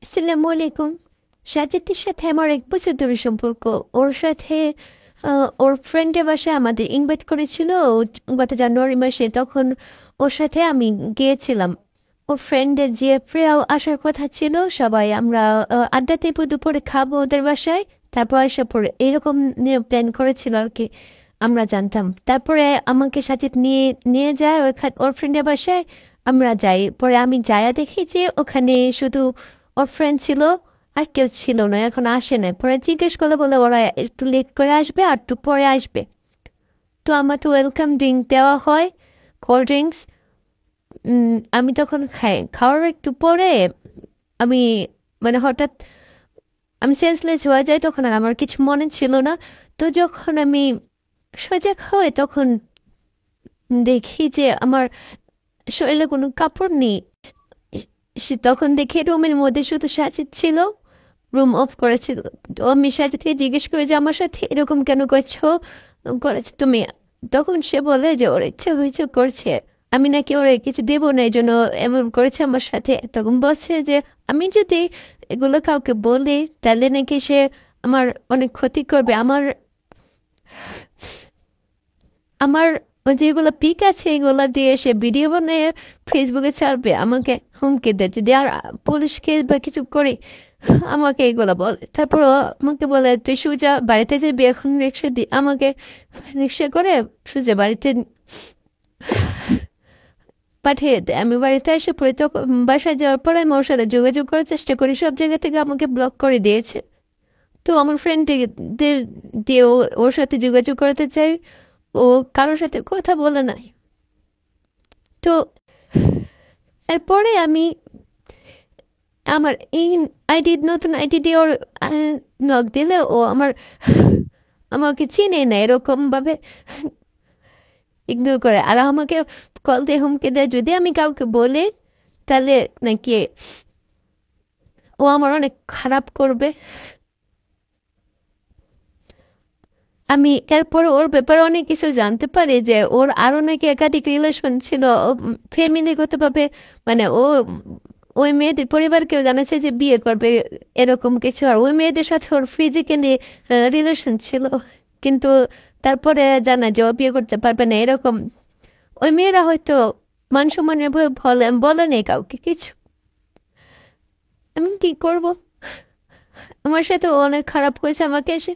আসসালামু আলাইকুম। সাজ্জাদের সাথে আমার ১ বছর ধরে সম্পর্ক। ওর সাথে ওর ফ্রেন্ডের বাসায় আমাদের ইনভাইট করেছিল গত জানুয়ারি মাসে। তখন ওর সাথে আমি গিয়েছিলাম। ওর ফ্রেন্ডের যে প্রিয়াও আসার কথা ছিল, সবাই আমরা আড্ডা দেব, দুপুরে খাবো ওদের বাসায়। তারপর এসে পড়ে এরকম নিয়ে প্ল্যান করেছিল আর কি। আমরা জানতাম। তারপরে আমাকে সাজিদ নিয়ে নিয়ে যায় ওর ফ্রেন্ডের বাসায়। আমরা যাই। পরে আমি যায়া দেখি যে ওখানে শুধু ওর ফ্রেন্ড ছিল, আর কেউ ছিল না, এখন আসে না। পরে জিজ্ঞেস করলে বলে ওরা একটু লেট করে আসবে আর একটু পরে আসবে। তো আমাকে ওয়েলকাম ড্রিঙ্ক দেওয়া হয়, কোল্ড ড্রিঙ্কস। আমি তখন খাই, খাওয়ার একটু পরে আমি মানে হঠাৎ আমি সেন্সলেস হয়ে যাই। তখন আর আমার কিছু মনে ছিল না। তো যখন আমি সজাগ হই তখন দেখি যে আমার শরীরে কোনো কাপড় নেই। তখন দেখি রুমের মধ্যে শুধু সাজিদ ছিল, রুম অফ করেছিল। তো আমি সাজিদকে জিজ্ঞেস করি যে আমার সাথে এরকম কেন করছো, করেছো তুমি? তখন সে বলে যে ওর ইচ্ছে হয়েছে করছে, আমি নাকি ওরে কিছু দেবো না, এই জন্য এমন করেছে আমার সাথে। তখন বলছে যে আমি যদি এগুলো কাউকে বলি তাহলে নাকি সে আমার অনেক ক্ষতি করবে। আমার আমার ওই যেগুলো পিক আছে এগুলো দিয়ে সে ভিডিও বানিয়ে ফেসবুকে ছাড়বে, আমাকে হুমকি দেয় যদি আর পুলিশকে বা কিছু করি। আমাকে এগুলো বলে। তারপর ও আমাকে বলে তুই সোজা বাড়িতে যাবি, এখন রিক্সা দি আমাকে, রিক্সা করে সোজা বাড়িতে পাঠিয়ে দেয়। আমি বাড়িতে এসে পড়ি। তো বাসায় যাওয়ার পরে আমি ওর সাথে যোগাযোগ করার চেষ্টা করি, সব জায়গা থেকে আমাকে ব্লক করে দিয়েছে। তো আমার ফ্রেন্ডদের দিয়ে ওর সাথে যোগাযোগ করতে চাই, ও কারোর সাথে কথা বলে নাই। তো এরপরে আমি আমার এই নতুন আইডি দিয়ে ওর নক দিলে ও আমাকে চিনে না, এরকম ভাবে ইগনোর করে। আর আমাকে কল দিয়ে হুমকি দেয় যদি আমি কাউকে বলি তাহলে নাকি ও আমার অনেক খারাপ করবে। আমি এরপরে ওর ব্যাপারে অনেক কিছু জানতে পারি যে ওর আরো নাকি একাধিক রিলেশন ছিল ফ্যামিলিগতভাবে। মানে ও ওই মেয়েদের পরিবারকেও জানাচ্ছে যে বিয়ে করবে, এরকম কিছু। আর ওই মেয়েদের সাথে ওর ফিজিক্যালি রিলেশন ছিল, কিন্তু তারপরে জানা যে ও বিয়ে করতে পারবে না এরকম। ওই মেয়েরা হয়তো মান সম্মানের ভয়ে বলে নেই কাউকে কিছু। আমি কি করব? আমার সাথে ও অনেক খারাপ করেছে আমাকে এসে।